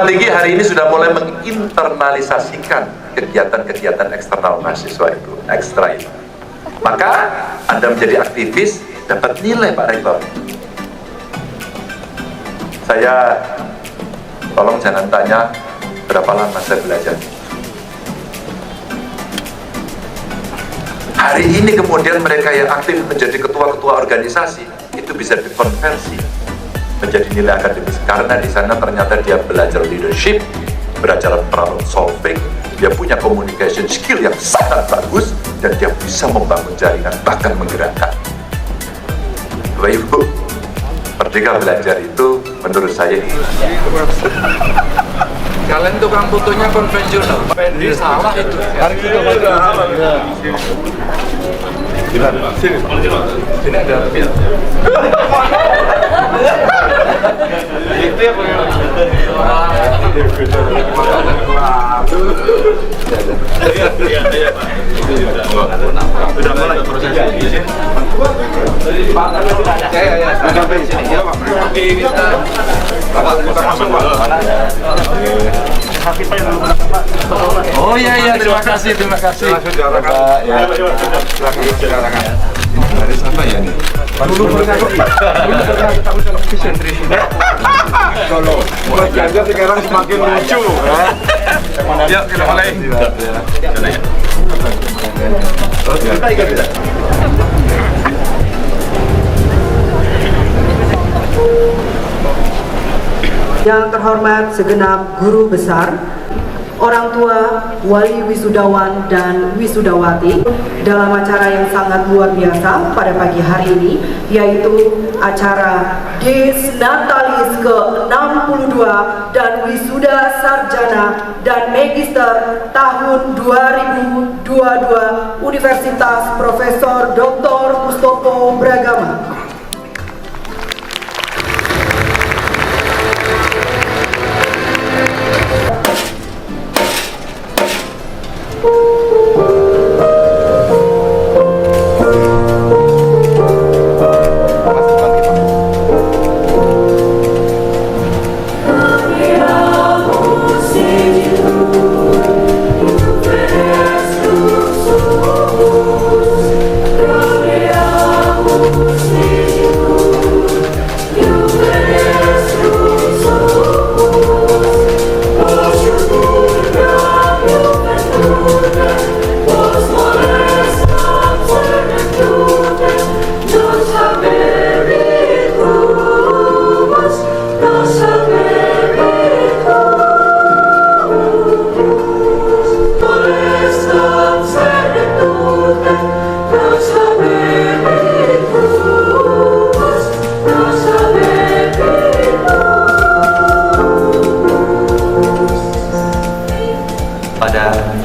perguruan tinggi hari ini sudah mulai menginternalisasikan kegiatan-kegiatan eksternal mahasiswa itu, ekstra itu. Maka Anda menjadi aktivis, dapat nilai Pak Rektor. Saya, tolong jangan tanya berapa lama saya belajar. Hari ini kemudian mereka yang aktif menjadi ketua-ketua organisasi itu bisa dikonversi menjadi nilai akademis karena di sana ternyata dia belajar leadership, belajar problem solving, dia punya communication skill yang sangat bagus dan dia bisa membangun jaringan bahkan menggerakkan. Bapak Ibu, Merdeka Belajar itu menurut saya ini. Kalian tukang fotonya konvensional. Ini salah itu. Hari itu Sini ada pil. Itu ya sudah mulai prosesnya. Oh iya, terima kasih. Dari siapa ya nih? Kalau wajahnya sekarang semakin lucu. Yuk kita mulai. Kita ingat tidak? Yang terhormat segenap guru besar, orang tua, wali wisudawan dan wisudawati dalam acara yang sangat luar biasa pada pagi hari ini, yaitu acara Des Natalis ke-62 dan Wisuda Sarjana dan Magister tahun 2022 Universitas Profesor Dr. Mustopo Bragama.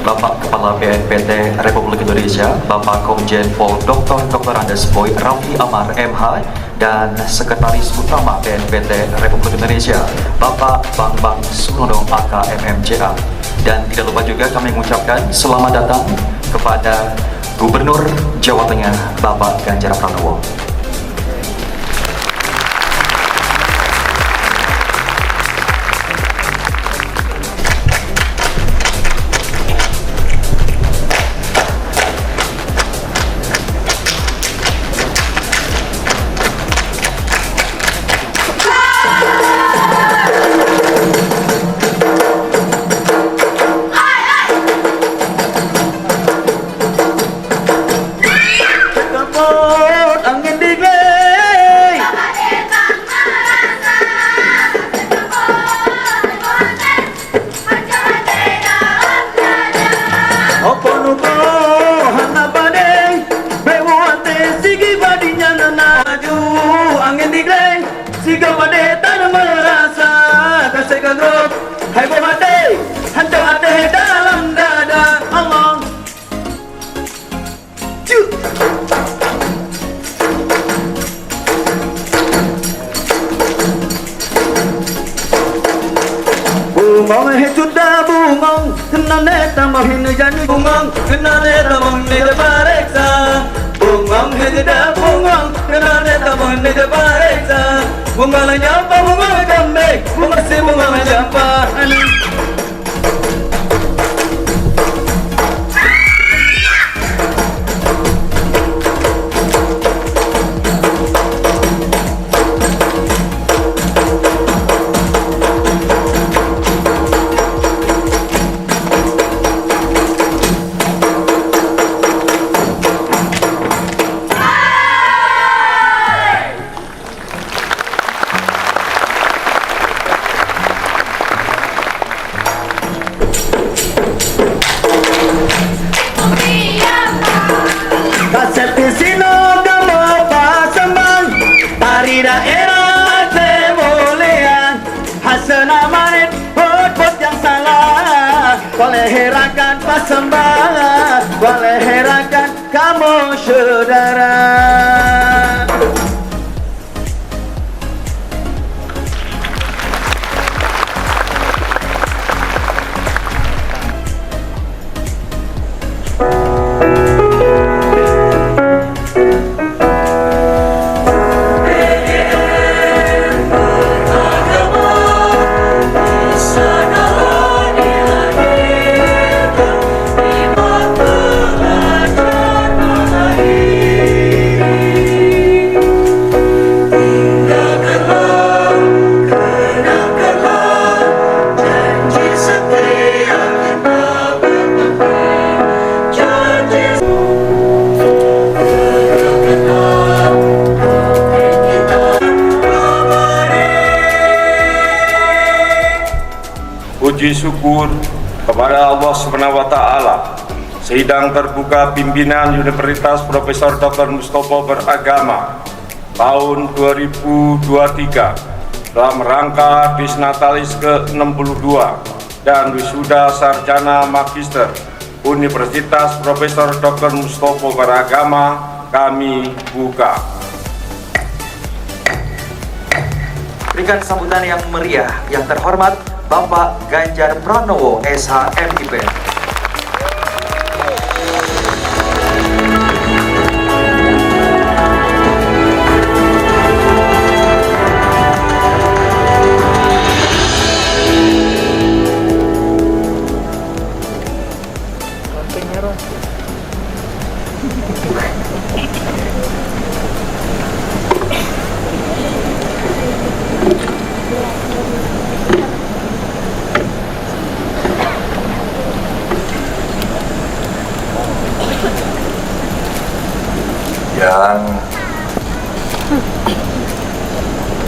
Bapak Kepala BNPT Republik Indonesia, Bapak Komjen Pol Dr. Andes Boy Raffi Amar MH, dan Sekretaris Utama BNPT Republik Indonesia, Bapak Bambang Surono AKMMJA. Dan tidak lupa juga kami mengucapkan selamat datang kepada Gubernur Jawa Tengah, Bapak Ganjar Pranowo. Bungong hechuda bungong nane tamohin jani bungong nane tamohin de pareksa bungong hechuda bungong nane tamohin de pareksa bungong nyampa bungong kambe bungong si bungong nyampa daerah Temulian Hasanah Marit hut yang salah boleh herakan pasembah boleh herakan kamu saudara. Puji syukur kepada Allah SWT. Sidang terbuka pimpinan Universitas Profesor Dr. Mustopo Beragama tahun 2023 dalam rangka Disnatalis ke-62 dan wisuda sarjana magister Universitas Profesor Dr. Mustopo Beragama kami buka. Berikan sambutan yang meriah, yang terhormat Bapak Ganjar Pranowo, SH MIP.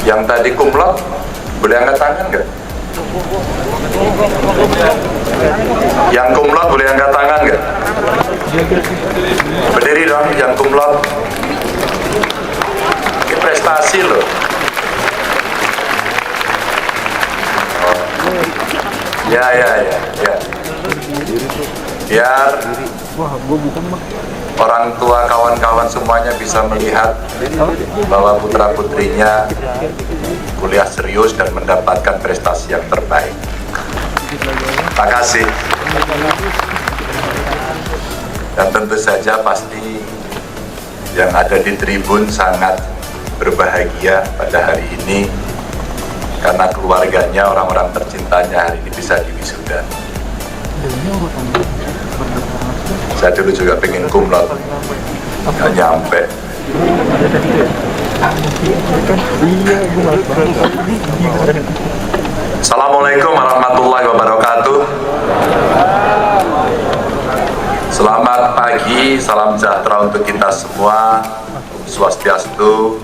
Yang tadi kumlot boleh angkat tangan nggak? Yang kumlot boleh angkat tangan nggak? Berdiri dong yang kumlot. Ini prestasi loh. Ya. Biar orang tua kawan-kawan semuanya bisa melihat bahwa putra-putrinya kuliah serius dan mendapatkan prestasi yang terbaik. Terima kasih. Dan tentu saja pasti yang ada di tribun sangat berbahagia pada hari ini karena keluarganya, orang-orang tercintanya hari ini bisa diwisuda. Saya dulu juga pengen kumlot, nggak nyampe. Assalamualaikum warahmatullahi wabarakatuh. Selamat pagi, salam sejahtera untuk kita semua. Swastiastu,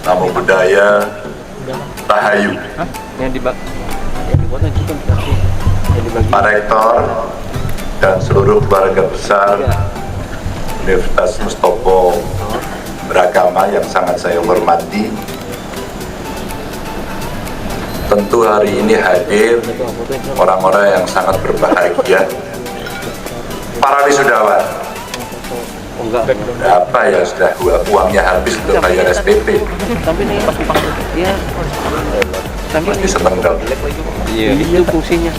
Namo Buddhaya, Rahayu. Pak Rektor dan seluruh keluarga besar Universitas Mustopo Beragama yang sangat saya hormati. Tentu hari ini hadir orang-orang yang sangat berbahagia, para wisudawan. Apa ya, sudah uangnya habis untuk bayar SPP. Masih seneng dong. Itu fungsinya.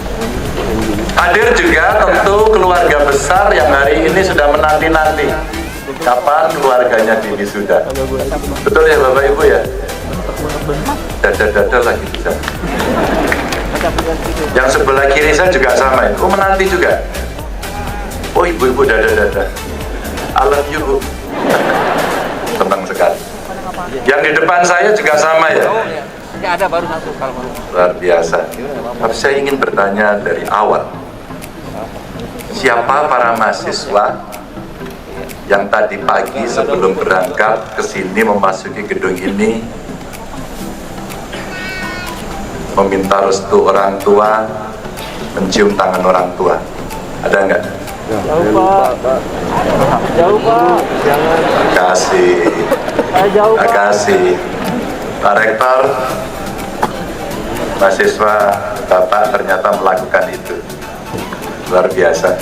Hadir juga tentu keluarga besar yang hari ini sudah menanti-nanti kapan keluarganya diwisuda. Betul ya Bapak Ibu ya? Dada-dada lagi bisa. Yang sebelah kiri saya juga sama ya? Oh menanti juga? Oh ibu-ibu dada-dada. I love you Bu. Senang sekali. Yang di depan saya juga sama ya? Ada baru satu kalau mau. Luar biasa. Tapi saya ingin bertanya dari awal, siapa para mahasiswa yang tadi pagi sebelum berangkat ke sini memasuki gedung ini meminta restu orang tua, mencium tangan orang tua? Ada enggak? Jauh Pak. Jauh Pak. Jangan. Terima kasih. Jauh Terima Pak. kasih. Pak Rektor, mahasiswa Bapak ternyata melakukan itu. Luar biasa.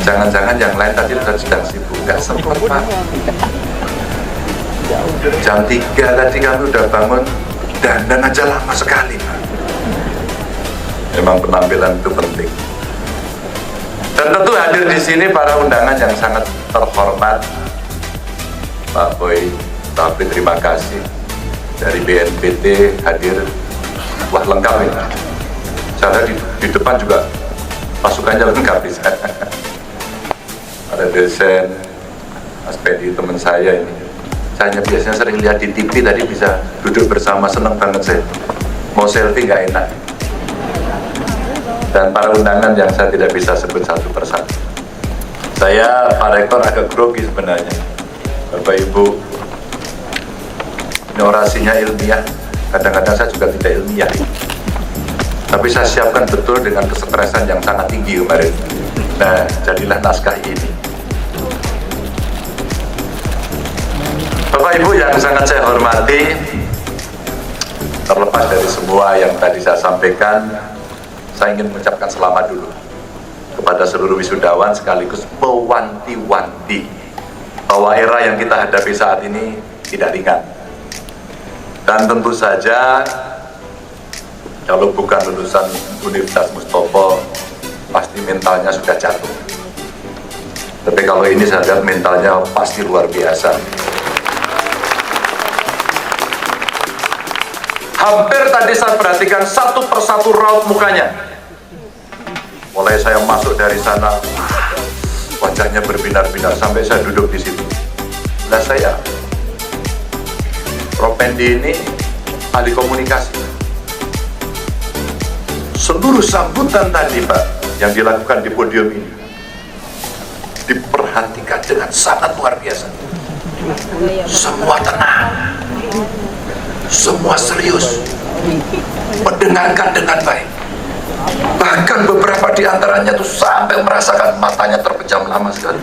Jangan-jangan yang lain tadi sedang sibuk, nggak sempat Pak. Jam 3 tadi kami udah bangun, dandan aja lama sekali Pak. Memang penampilan itu penting. Dan tentu hadir di sini para undangan yang sangat terhormat. Pak Boy, tapi terima kasih. Dari BNPT hadir, wah lengkap ini. Saya di depan juga pasukannya lengkap bisa. Ada dosen, Mas Pedi teman saya ini. Saya biasanya sering lihat di TV tadi bisa duduk bersama, seneng banget saya. Mau selfie nggak enak. Dan para undangan yang saya tidak bisa sebut satu persatu. Saya Pak Rektor agak grogi sebenarnya. Bapak Ibu, ini orasinya ilmiah. Kadang-kadang saya juga tidak ilmiah. Tapi saya siapkan betul dengan kesetresan yang sangat tinggi kemarin. Nah, jadilah naskah ini. Bapak Ibu yang sangat saya hormati, terlepas dari semua yang tadi saya sampaikan, saya ingin mengucapkan selamat dulu kepada seluruh wisudawan sekaligus mewanti-wanti bahwa era yang kita hadapi saat ini tidak ringan. Dan tentu saja kalau bukan lulusan Universitas Mustopo, pasti mentalnya sudah jatuh. Tapi kalau ini saya lihat mentalnya pasti luar biasa. Hampir tadi saya perhatikan satu persatu raut mukanya. Mulai saya masuk dari sana, wajahnya berbinar-binar sampai saya duduk di situ. Nah saya, Prof. Pendi ini ahli komunikasi. Seluruh sambutan tadi Pak yang dilakukan di podium ini diperhatikan dengan sangat luar biasa. Semua tenang, semua serius, mendengarkan dengan baik. Bahkan beberapa di antaranya tuh sampai merasakan matanya terpejam lama sekali.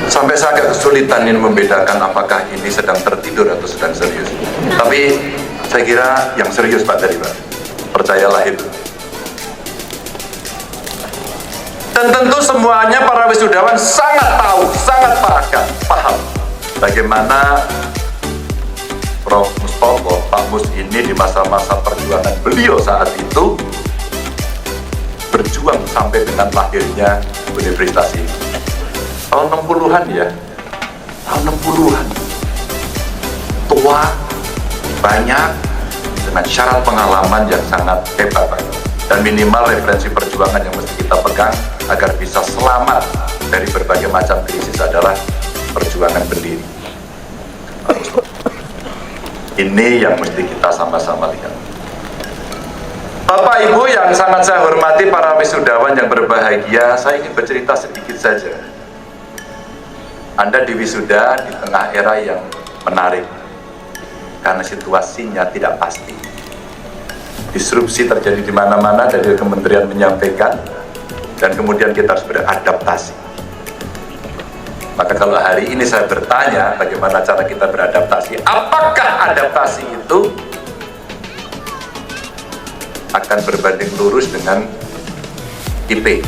Sampai saya agak kesulitan ini membedakan apakah ini sedang tertidur atau sedang serius. Tapi saya kira yang serius Pak tadi Pak, percayalah itu. Dan tentu semuanya para wisudawan sangat tahu, sangat paham bagaimana Prof. Mustopo, Pak Mus ini di masa-masa perjuangan beliau saat itu berjuang sampai dengan lahirnya universitas ini. Tahun 60-an ya, tahun 60-an. Tua, banyak, dengan syarat pengalaman yang sangat hebat, Pak. Dan minimal referensi perjuangan yang mesti kita pegang agar bisa selamat dari berbagai macam krisis adalah perjuangan berdiri. Ini yang mesti kita sama-sama lihat. Bapak Ibu yang sangat saya hormati, para wisudawan yang berbahagia, saya ingin bercerita sedikit saja. Anda di wisuda di tengah era yang menarik karena situasinya tidak pasti. Disrupsi terjadi di mana-mana, dari kementerian menyampaikan, dan kemudian kita harus beradaptasi. Maka kalau hari ini saya bertanya bagaimana cara kita beradaptasi, apakah adaptasi itu akan berbanding lurus dengan IP?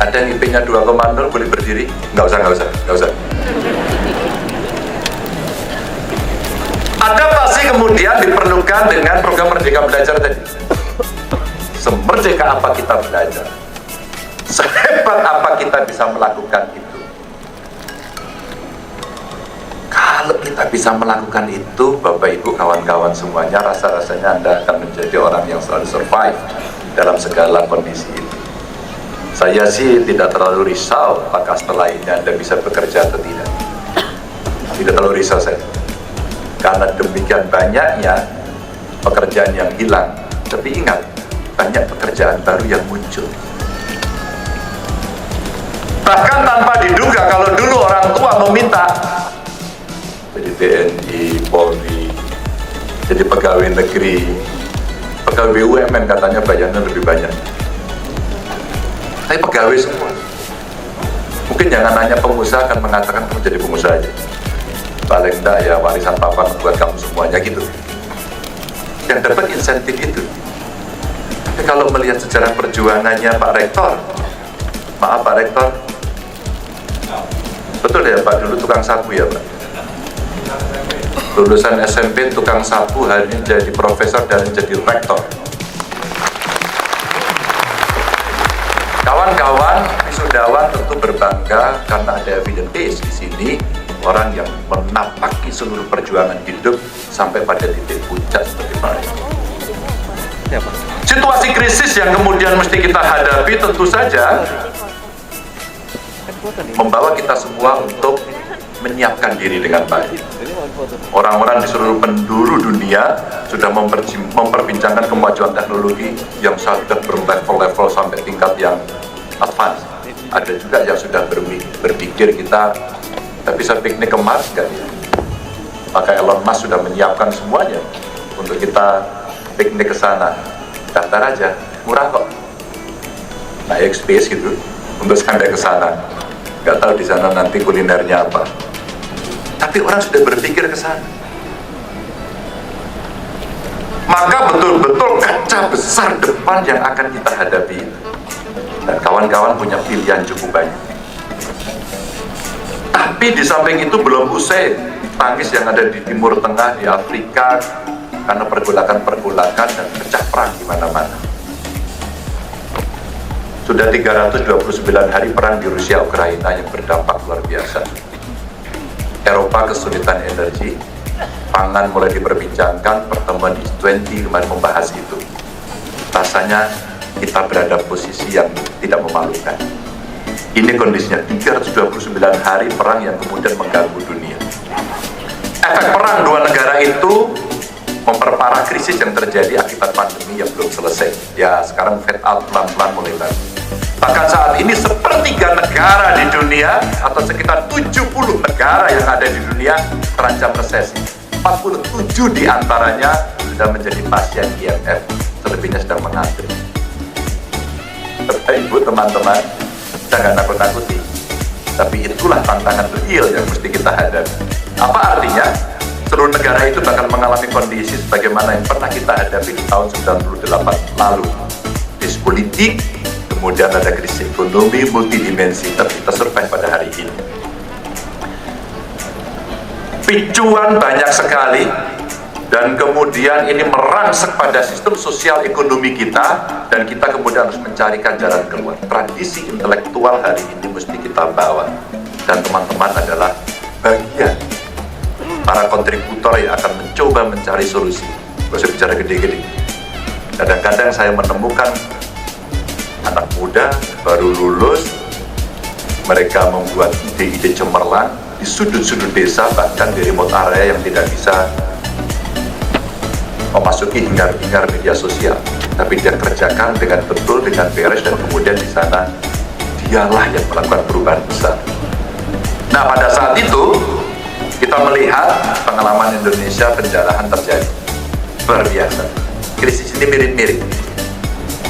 Ada yang IP-nya 2,0 boleh berdiri? Nggak usah. Adaptasi kemudian diperlukan dengan program Merdeka Belajar tadi. Semerdeka apa kita belajar? Sehebat apa kita bisa melakukan itu? Kalau kita bisa melakukan itu, Bapak Ibu, kawan-kawan semuanya, rasa-rasanya Anda akan menjadi orang yang selalu survive dalam segala kondisi ini. Saya sih tidak terlalu risau apakah setelah ini Anda bisa bekerja atau tidak. Tidak terlalu risau saya. Karena demikian banyaknya pekerjaan yang hilang. Tapi ingat, banyak pekerjaan baru yang muncul. Bahkan tanpa diduga, kalau dulu orang tua meminta jadi TNI, Polri, Jadi pegawai negeri, pegawai BUMN katanya bayarnya lebih banyak. Tapi pegawai semua. Mungkin jangan hanya pengusaha akan mengatakan kamu jadi pengusaha aja. Paling enggak ya warisan papa buat kamu semuanya gitu. Yang dapat insentif itu. Tapi kalau melihat sejarah perjuangannya Pak Rektor, maaf Pak Rektor, betul ya Pak, dulu tukang sapu ya Pak? Lulusan SMP tukang sapu, hari ini jadi profesor dan jadi rektor. Kawan-kawan wisudawan tentu berbangga karena ada evidence base di sini, orang yang menapaki seluruh perjuangan hidup sampai pada titik puncak seperti mereka. Situasi krisis yang kemudian mesti kita hadapi tentu saja membawa kita semua untuk menyiapkan diri dengan baik. Orang-orang di seluruh penjuru dunia sudah memperbincangkan kemajuan teknologi yang sudah berlevel-level sampai tingkat yang advance. Ada juga yang sudah berpikir kita bisa piknik ke Mars kan ya? Maka Elon Musk sudah menyiapkan semuanya untuk kita piknik ke sana. Daftar aja, murah kok. Naik space gitu untuk sampai ke sana. Nggak tahu di sana nanti kulinernya apa. Tapi orang sudah berpikir ke sana. Maka betul-betul kaca besar depan yang akan kita hadapi. Dan kawan-kawan punya pilihan cukup banyak. Tapi di samping itu belum usai tangis yang ada di Timur Tengah, di Afrika, karena pergolakan-pergolakan dan pecah perang di mana-mana. Sudah 329 hari perang di Rusia Ukraina yang berdampak luar biasa. Eropa kesulitan energi, pangan mulai diperbincangkan, pertemuan di G20 kemarin membahas itu. Rasanya kita berada posisi yang tidak memalukan. Ini kondisinya 329 hari perang yang kemudian mengganggu dunia. Efek perang dua negara itu memperparah krisis yang terjadi akibat pandemi yang belum selesai. Ya, sekarang fade out pelan-pelan mulai lagi. Bahkan saat ini sepertiga negara di dunia atau sekitar 70 negara yang ada di dunia terancam resesi. 47 diantaranya sudah menjadi pasien IMF, selebihnya sedang mengantri. Bapak Ibu teman-teman, jangan nakut-nakuti. Tapi itulah tantangan real yang mesti kita hadapi. Apa artinya? Seluruh negara itu bahkan mengalami kondisi sebagaimana yang pernah kita hadapi di tahun 98 lalu. Krisis politik, kemudian ada krisis ekonomi multidimensi, tapi kita survive pada hari ini. Picuan banyak sekali, dan kemudian ini merangsek pada sistem sosial ekonomi kita, dan kita kemudian harus mencarikan jalan keluar. Tradisi intelektual hari ini mesti kita bawa, dan teman-teman adalah bagian para kontributor yang akan mencoba mencari solusi. Gak usah bicara gede-gede. Kadang-kadang saya menemukan anak muda baru lulus, mereka membuat ide-ide cemerlang di sudut-sudut desa, bahkan di remote area yang tidak bisa memasuki hingar-bingar media sosial. Tapi dia kerjakan dengan betul, dengan beres, dan kemudian di sana dialah yang melakukan perubahan besar. Nah, pada saat itu kita melihat pengalaman Indonesia penjarahan terjadi luar biasa. Krisis ini mirip-mirip.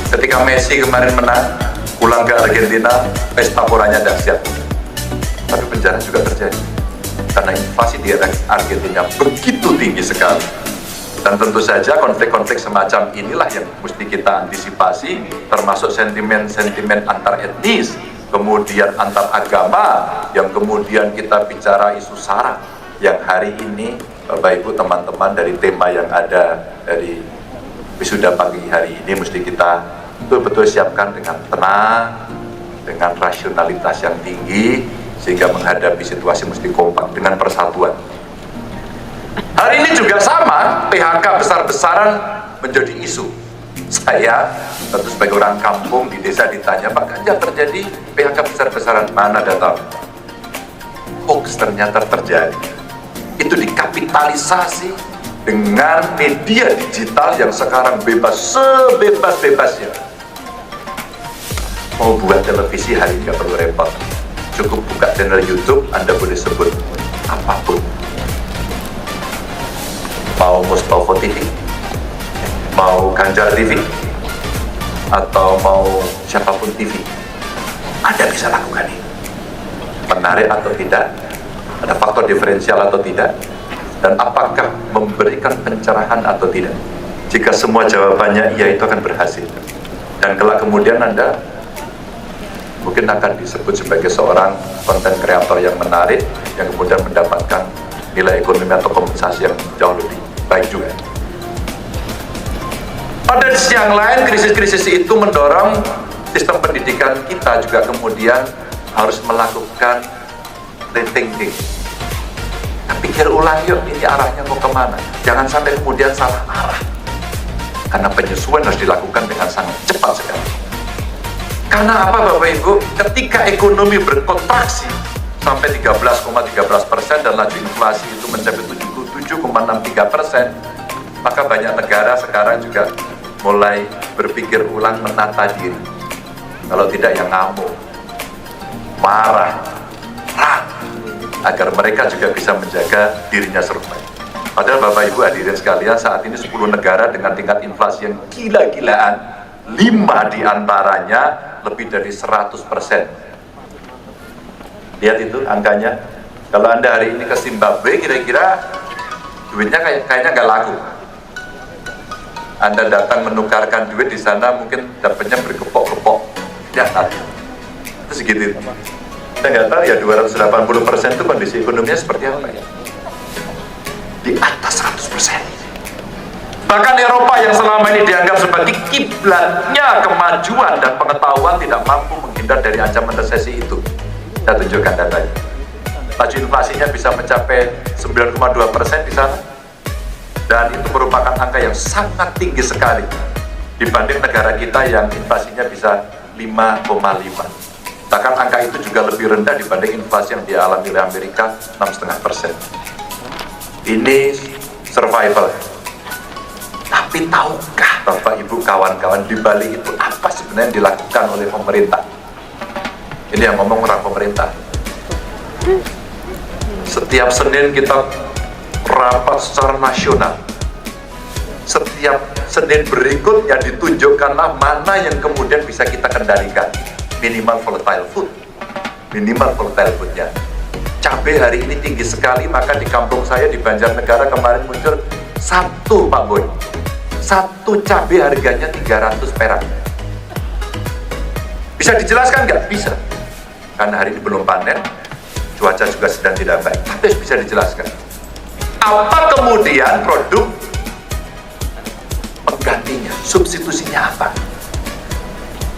Ketika Messi kemarin menang, pulang ke Argentina, pesta poranya dahsyat. Tapi penjara juga terjadi karena invasi di Argentina begitu tinggi sekali. Dan tentu saja konflik-konflik semacam inilah yang mesti kita antisipasi, termasuk sentimen-sentimen antar etnis, kemudian antar agama, yang kemudian kita bicara isu SARA, yang hari ini Bapak Ibu teman-teman dari tema yang ada dari wisuda pagi hari ini mesti kita betul-betul siapkan dengan tenang, dengan rasionalitas yang tinggi, sehingga menghadapi situasi mesti kompak dengan persatuan. Hari ini juga sama, PHK besar-besaran menjadi isu. Saya tentu sebagai orang kampung di desa ditanya, Pak Ganjar terjadi PHK besar-besaran, mana data? Hoax ternyata terjadi. Itu dikapitalisasi dengan media digital yang sekarang bebas, sebebas-bebasnya. Mau buat televisi hari ini nggak perlu repot, cukup buka channel YouTube, Anda boleh sebut apapun. mau Mustopo TV, mau Ganjar TV, atau mau siapapun TV, Anda bisa lakukan ini. Menarik atau tidak, ada faktor diferensial atau tidak, dan apakah memberikan pencerahan atau tidak. Jika semua jawabannya iya, itu akan berhasil. Dan kelak kemudian Anda mungkin akan disebut sebagai seorang konten kreator yang menarik, yang kemudian mendapatkan nilai ekonomi atau kompensasi yang jauh lebih baik juga. Pada sisi yang lain, krisis-krisis itu mendorong sistem pendidikan kita juga kemudian harus melakukan rethinking. Nah, pikir ulang yuk, ini arahnya mau kemana? Jangan sampai kemudian salah arah. Karena penyesuaian harus dilakukan dengan sangat cepat sekali. Karena apa Bapak Ibu? Ketika ekonomi berkontraksi sampai 13,13% dan laju inflasi itu mencapai 77,63%, maka banyak negara sekarang juga mulai berpikir ulang, menata diri. Kalau tidak ya ngamuk, marah, perang, agar mereka juga bisa menjaga dirinya survive. Padahal Bapak Ibu hadirin sekalian, saat ini 10 negara dengan tingkat inflasi yang gila-gilaan, 5 diantaranya lebih dari 100%. Lihat itu angkanya. Kalau Anda hari ini ke Zimbabwe, kira-kira duitnya kayaknya nggak laku. Anda datang menukarkan duit di sana, mungkin dapatnya berkepok-kepok. Ya, itu segitu. Saya nggak tahu ya 280% itu kondisi ekonominya seperti apa ya? Di atas 100%. Bahkan Eropa yang selama ini dianggap sebagai kiblatnya kemajuan dan pengetahuan tidak mampu menghindar dari ancaman resesi itu. Saya tunjukkan datanya. Laju inflasinya bisa mencapai 9,2% di sana. Dan itu merupakan angka yang sangat tinggi sekali dibanding negara kita yang inflasinya bisa 5,5. Bahkan angka itu juga lebih rendah dibanding inflasi yang dialami oleh Amerika 6,5%. Ini survival. Tapi tahukah Bapak Ibu kawan-kawan, di balik itu apa sebenarnya yang dilakukan oleh pemerintah? Ini yang ngomong orang pemerintah. Setiap Senin kita rapat secara nasional. Setiap Senin berikutnya ditunjukkanlah mana yang kemudian bisa kita kendalikan. Minimal volatile food. Minimal volatile foodnya. Cabai hari ini tinggi sekali, maka di kampung saya di Banjarnegara kemarin muncul satu Pak Boy. Satu cabai harganya 300 perak. Bisa dijelaskan nggak? Bisa. Karena hari ini belum panen, cuaca juga sedang tidak baik. Tapi bisa dijelaskan. Apa kemudian produk penggantinya, substitusinya apa?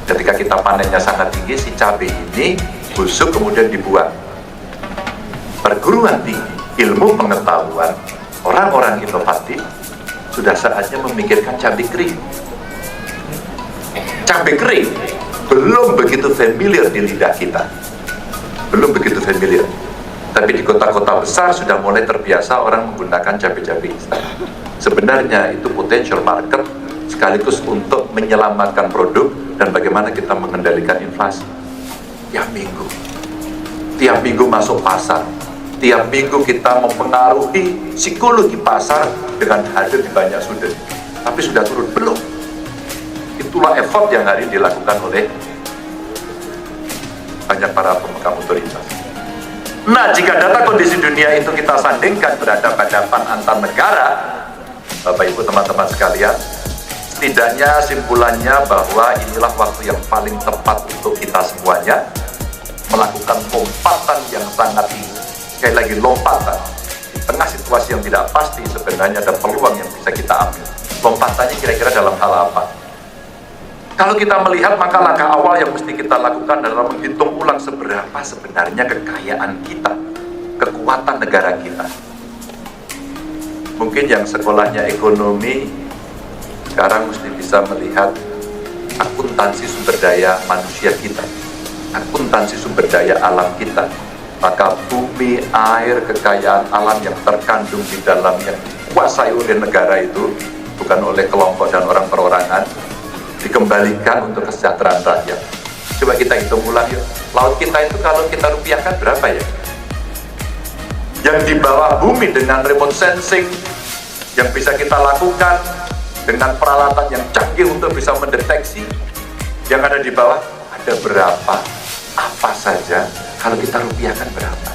Ketika kita panennya sangat tinggi, si cabai ini busuk kemudian dibuang. Perguruan tinggi, ilmu pengetahuan, orang-orang inovatif sudah saatnya memikirkan cabai kering. Cabai kering belum begitu familiar di lidah kita, belum begitu familiar. Tapi di kota-kota besar sudah mulai terbiasa orang menggunakan cabai-cabai instan. Sebenarnya itu potential market sekaligus untuk menyelamatkan produk dan bagaimana kita mengendalikan inflasi. Tiap minggu masuk pasar. Tiap minggu kita mempengaruhi psikologi pasar dengan hadir di banyak sudut. Tapi sudah turun belum? Itulah effort yang hari ini dilakukan oleh banyak para pemegang otoritas. Nah, jika data kondisi dunia itu kita sandingkan berhadapan-hadapan antar negara, Bapak Ibu teman-teman sekalian, setidaknya simpulannya bahwa inilah waktu yang paling tepat untuk kita semuanya melakukan lompatan yang sangat tinggi. Sekali lagi lompatan. Di tengah situasi yang tidak pasti sebenarnya ada peluang yang bisa kita ambil. Lompatannya kira-kira dalam hal apa? Kalau kita melihat, maka langkah awal yang mesti kita lakukan adalah menghitung ulang seberapa sebenarnya kekayaan kita, kekuatan negara kita. Mungkin yang sekolahnya ekonomi sekarang mesti bisa melihat akuntansi sumber daya manusia kita, akuntansi sumber daya alam kita. Maka bumi, air, kekayaan alam yang terkandung di dalam yang dikuasai oleh negara itu, bukan oleh kelompok dan orang perorangan, dikembalikan untuk kesejahteraan rakyat. Coba kita hitung ulang yuk. Laut kita itu kalau kita rupiahkan berapa ya? Yang di bawah bumi dengan remote sensing yang bisa kita lakukan dengan peralatan yang canggih untuk bisa mendeteksi yang ada di bawah ada berapa, apa saja, kalau kita rupiahkan berapa.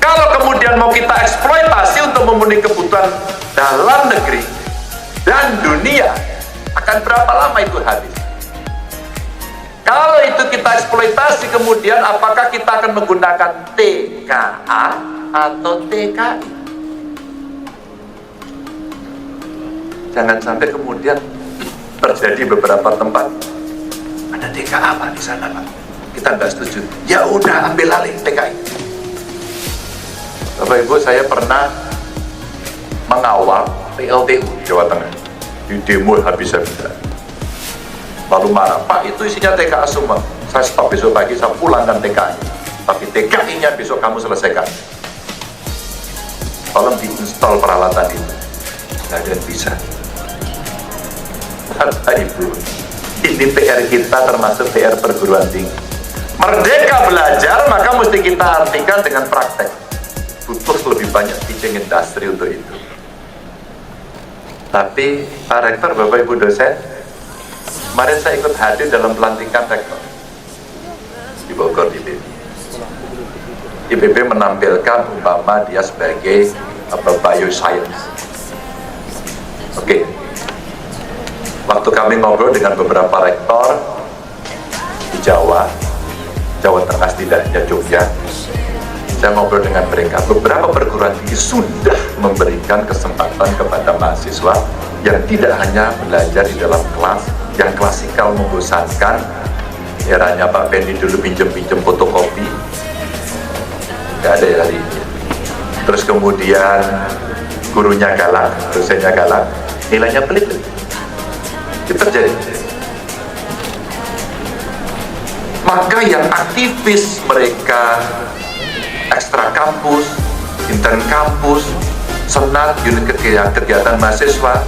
Kalau kemudian mau kita eksploitasi untuk memenuhi kebutuhan dalam negeri dan dunia, akan berapa lama itu habis? Kalau itu kita eksploitasi, kemudian apakah kita akan menggunakan TKA atau TKI? Jangan sampai kemudian terjadi beberapa tempat ada TKA Pak di sana Pak, kita nggak setuju, ya udah ambil alih TKI. Bapak Ibu, saya pernah mengawal PLTU Jawa Tengah di demo habis-habisan. Lalu marah, Pak itu isinya TKA semua. Saya stop besok pagi, saya pulangkan TKI, tapi TKI-nya besok kamu selesaikan. Tolong diinstal peralatan itu. Nggak ada yang bisa. Bapak Ibu, ini PR kita termasuk PR perguruan tinggi. Merdeka belajar, maka mesti kita artikan dengan praktek. Butuh lebih banyak teaching industry untuk itu. Tapi Pak Rektor, Bapak Ibu dosen, kemarin saya ikut hadir dalam pelantikan rektor di Bogor di IPB. IPB menampilkan umpama dia sebagai bioscience. Oke. Waktu kami ngobrol dengan beberapa rektor di Jawa Tengah setidaknya Jogja, saya ngobrol dengan mereka. Beberapa perguruan tinggi sudah memberikan kesempatan kepada mahasiswa yang tidak hanya belajar di dalam kelas, yang klasikal membosankan, eranya Pak Pendi dulu pinjem-pinjem fotokopi, nggak ada ya hari ini. Terus kemudian gurunya galak, dosennya galak, nilainya pelit. Itu terjadi. Maka yang aktivis mereka ekstra kampus, intern kampus, senat, unit kegiatan mahasiswa,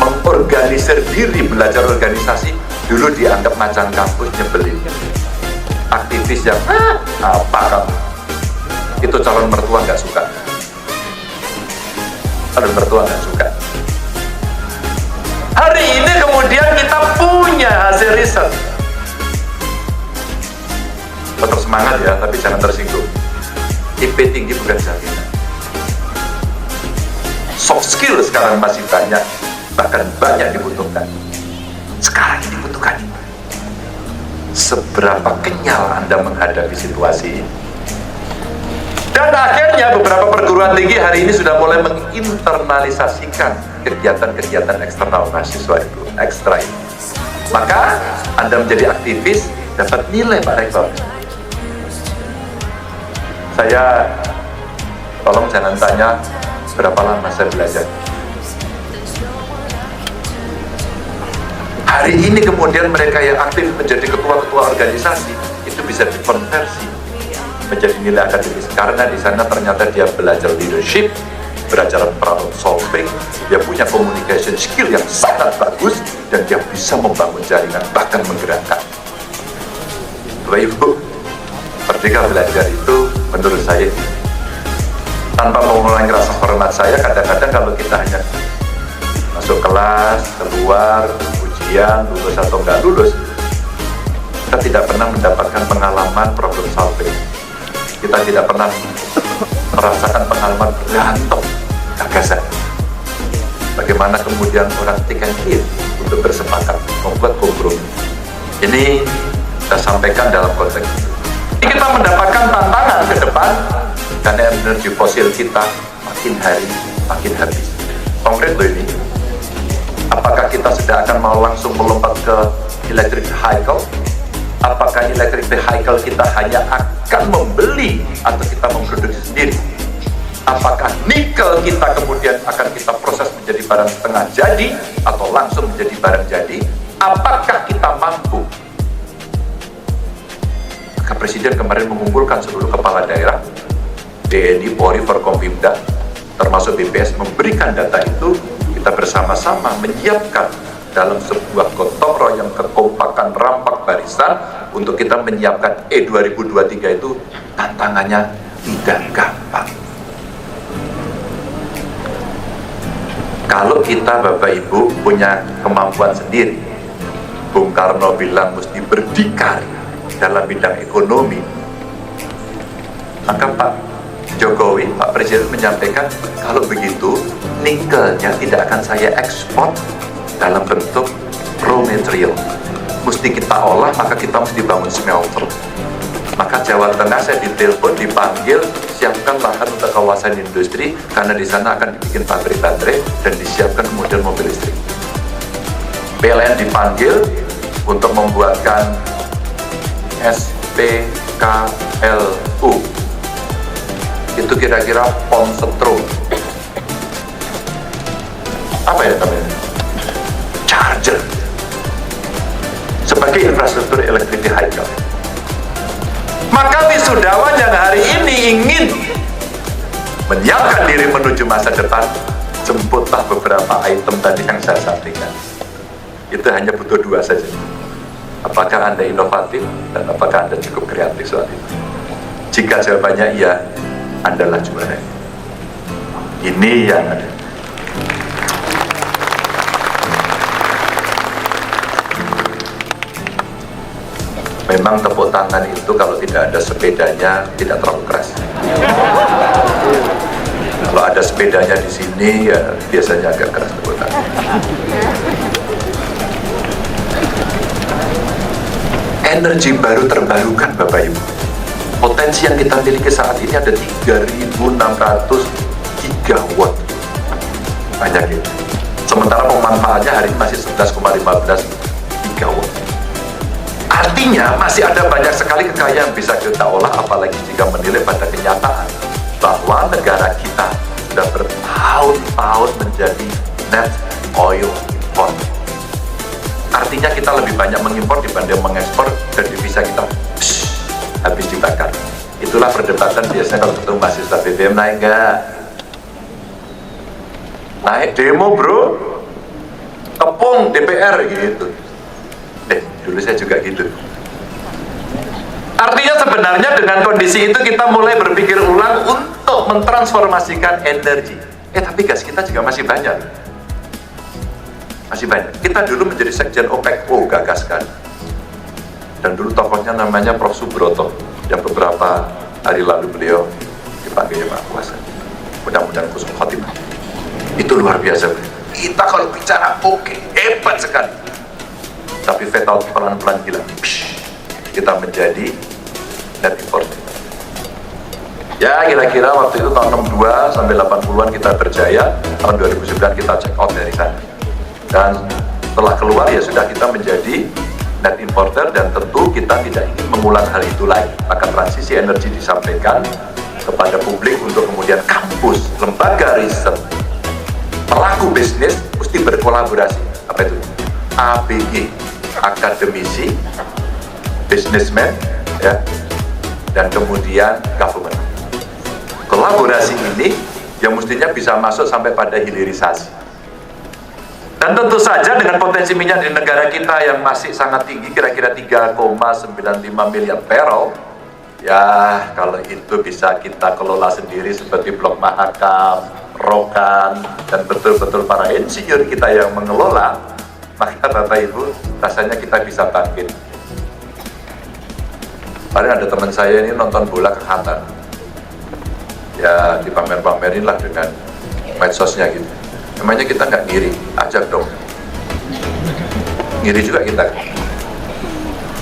mengorganisir diri belajar organisasi, dulu dianggap macan kampus, nyebelin. Aktivis yang apa kamu? Itu calon mertua nggak suka. Calon mertua nggak suka. Hari ini kemudian kita punya hasil riset. Tetap semangat ya, tapi jangan tersinggung. IP tinggi bukan jaminan. Soft skill sekarang masih banyak, bahkan banyak dibutuhkan. Sekarang ini dibutuhkan itu. Seberapa kenyal Anda menghadapi situasi ini? Dan akhirnya beberapa perguruan tinggi hari ini sudah mulai menginternalisasikan kegiatan-kegiatan eksternal mahasiswa itu, ekstra itu. Maka Anda menjadi aktivis, dapat nilai Pak Rektor. Saya, tolong jangan tanya berapa lama saya belajar. Hari ini kemudian mereka yang aktif menjadi ketua-ketua organisasi itu bisa dikonversi menjadi nilai akademis karena di sana ternyata dia belajar leadership, belajar problem solving, dia punya communication skill yang sangat bagus dan dia bisa membangun jaringan bahkan menggerakkan. Bapak Ibu, merdeka belajar itu menurut saya tanpa mengurangi rasa hormat saya, kadang-kadang kalau kita hanya masuk kelas, keluar, ujian, lulus atau enggak lulus, kita tidak pernah mendapatkan pengalaman problem solving. Kita tidak pernah merasakan pengalaman berantem gagasan. Bagaimana kemudian orang take and give untuk bersepakat membuat kompromi. Ini saya sampaikan dalam konteks itu. Kita mendapatkan tantangan ke depan karena energi fosil kita makin hari makin habis. Konkret loh ini. Apakah kita sudah akan mau langsung melompat ke electric vehicle? Apakah electric vehicle kita hanya akan membeli atau kita memproduksi sendiri? Apakah nikel kita kemudian akan kita proses menjadi barang setengah jadi atau langsung menjadi barang jadi? Apakah kita mampu? Maka Presiden kemarin mengumpulkan seluruh kepala daerah, TNI, Polri, Forkompimda, termasuk BPS, memberikan data itu. Kita bersama-sama menyiapkan dalam sebuah gotong royong kekompakan rampak barisan untuk kita menyiapkan 2023 itu tantangannya tidak gampang. Kalau kita Bapak Ibu punya kemampuan sendiri, Bung Karno bilang mesti berdikari dalam bidang ekonomi, maka Pak Jokowi, Pak Presiden menyampaikan kalau begitu nikelnya tidak akan saya ekspor dalam bentuk raw material, mesti kita olah, maka kita mesti bangun smelter. Maka Jawa Tengah saya ditelepon, dipanggil, siapkan lahan untuk kawasan industri karena di sana akan dibikin pabrik baterai dan disiapkan kemudian mobil listrik. PLN dipanggil untuk membuatkan SPKLU, itu kira-kira pom setrum, apa ya namanya, charger, sebagai infrastruktur electric vehicle. Maka wisudawan yang hari ini ingin menyiapkan diri menuju masa depan, jemputlah beberapa item tadi yang saya sampaikan. Itu hanya butuh 2 saja. Apakah Anda inovatif dan apakah Anda cukup kreatif soal itu? Jika jawabannya iya, Anda lah juara. Ini yang ada. Memang tepuk tangan itu kalau tidak ada sepedanya tidak terlalu keras. Kalau ada sepedanya di sini ya biasanya agak keras tepuk tangan. Energi baru terbarukan Bapak Ibu. Potensi yang kita miliki saat ini ada 3.600 gigawatt. Banyak itu. Sementara pemanfaatnya hari ini masih 11,15 gigawatt. Artinya masih ada banyak sekali kekayaan yang bisa kita olah, apalagi jika menilai pada kenyataan bahwa negara kita sudah bertahun-tahun menjadi net oil import. Artinya kita lebih banyak mengimpor dibanding mengekspor dan devisa kita habis dibakar. Itulah perdebatan biasanya kalau ketemu mahasiswa BBM, naik nggak? Naik demo bro, tepung DPR gitu. Dulu saya juga gitu. Artinya sebenarnya dengan kondisi itu kita mulai berpikir ulang untuk mentransformasikan energi. Tapi gas kita juga masih banyak. Masih banyak. Kita dulu menjadi sekjen OPEC-O gagaskan. Dan dulu tokohnya namanya Prof. Subroto, yang beberapa hari lalu beliau dipanggilnya Pak Kuasa. Mudah-mudahan kusum khotimah. Itu luar biasa. Kita kalau bicara oke, hebat sekali. Tapi fatal pelan-pelan hilang. Kita menjadi net importer. Ya kira-kira waktu itu tahun 62 sampai 80-an kita berjaya. Tahun 2009 kita check out dari sana. Dan setelah keluar ya sudah kita menjadi net importer, dan tentu kita tidak ingin mengulang hal itu lagi. Maka transisi energi disampaikan kepada publik untuk kemudian kampus, lembaga riset, pelaku bisnis mesti berkolaborasi. Apa itu? ABG, akademisi, businessman, ya, dan kemudian government. Kolaborasi ini yang mestinya bisa masuk sampai pada hilirisasi. Dan tentu saja dengan potensi minyak di negara kita yang masih sangat tinggi, kira-kira 3,95 miliar barrel, ya kalau itu bisa kita kelola sendiri seperti Blok Mahakam, Rokan, dan betul-betul para insinyur kita yang mengelola, maka Bapak Ibu rasanya kita bisa bangkit. Kemarin ada teman saya ini nonton bola ke Qatar, ya dipamer-pamerin lah dengan medsosnya gitu. Namanya kita nggak ngiri, ajak dong. Ngiri juga kita.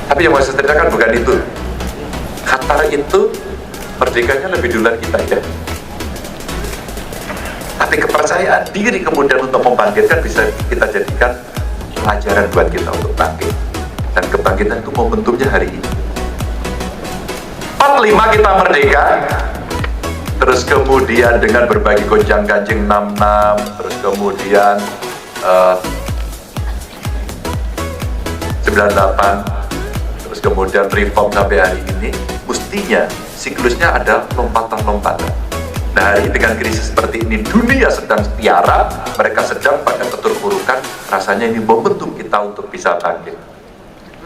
Tapi yang mau saya ceritakan bukan itu. Qatar itu merdekanya lebih duluan kita ya. Tapi kepercayaan diri kemudian untuk membangkitkan bisa kita jadikan pelajaran buat kita untuk bangkit. Dan kebangkitan itu momentumnya hari ini. 45 kita merdeka, terus kemudian dengan berbagai gonjang-ganjing 66, terus kemudian 98, terus kemudian reform sampai hari ini, mestinya siklusnya ada lompatan-lompatan. Nah hari dengan krisis seperti ini, dunia sedang tiarap, mereka sedang pada keterpurukan, rasanya ini momentum kita untuk bisa bangkit.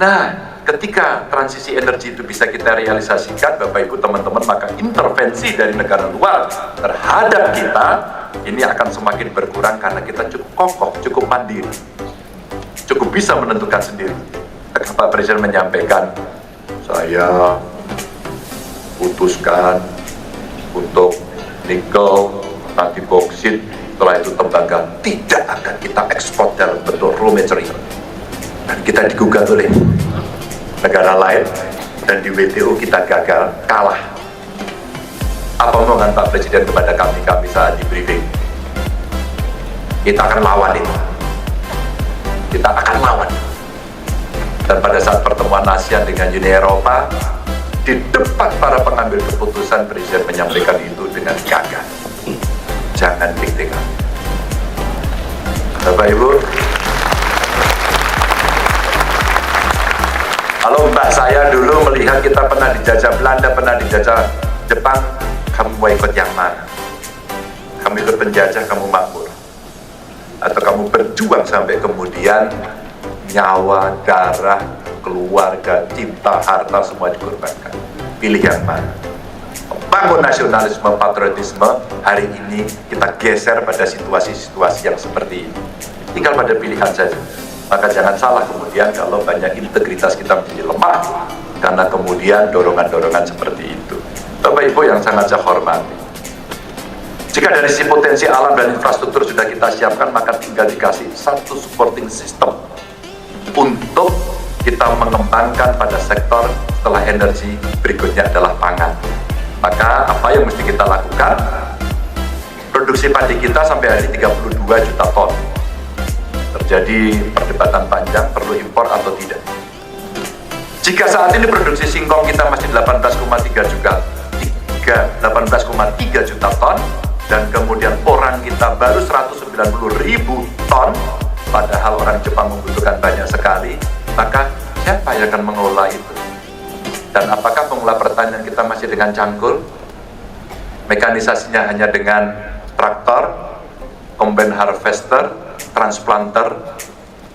Nah, ketika transisi energi itu bisa kita realisasikan, Bapak Ibu teman-teman, maka intervensi dari negara luar terhadap kita ini akan semakin berkurang karena kita cukup kokoh, cukup mandiri, cukup bisa menentukan sendiri. Pak Presiden menyampaikan, saya putuskan untuk nikel, nanti boksit, setelah itu tembaga tidak akan kita ekspor dalam bentuk raw material. Dan kita digugat oleh negara lain dan di WTO kita gagal, kalah. Apa omongan Pak Presiden kepada kami saat di briefing? Kita akan lawan itu. Kita akan lawan. Dan pada saat pertemuan ASEAN dengan Uni Eropa, di depan para pengambil keputusan, Presiden menyampaikan itu dengan gagah. Jangan deg-degan. Bapak Ibu, kalau mbak saya dulu melihat kita pernah dijajah Belanda, pernah dijajah Jepang, kamu mau ikut yang mana? Kamu ikut penjajah, kamu makmur, atau kamu berjuang sampai kemudian nyawa, darah, keluarga, cinta, harta semua dikorbankan? Pilih yang mana? Bangun nasionalisme, patriotisme. Hari ini kita geser pada situasi-situasi yang seperti ini. Tinggal pada pilihan saja. Maka jangan salah kemudian kalau banyak integritas kita menjadi lemah karena kemudian dorongan-dorongan seperti itu. Bapak Ibu yang sangat saya hormati, jika dari sisi potensi alam dan infrastruktur sudah kita siapkan, maka tinggal dikasih satu supporting system untuk kita mengembangkan pada sektor setelah energi, berikutnya adalah pangan. Maka apa yang mesti kita lakukan? Produksi padi kita sampai hari 32 juta ton. Terjadi perdebatan panjang, perlu impor atau tidak. Jika saat ini produksi singkong kita masih 18,3 juta ton, dan kemudian orang kita baru 190.000 ton, padahal orang Jepang membutuhkan banyak sekali, maka siapa yang akan mengelola itu? Dan apakah pengelola pertanian kita masih dengan cangkul? Mekanisasinya hanya dengan traktor, combine harvester, transplanter,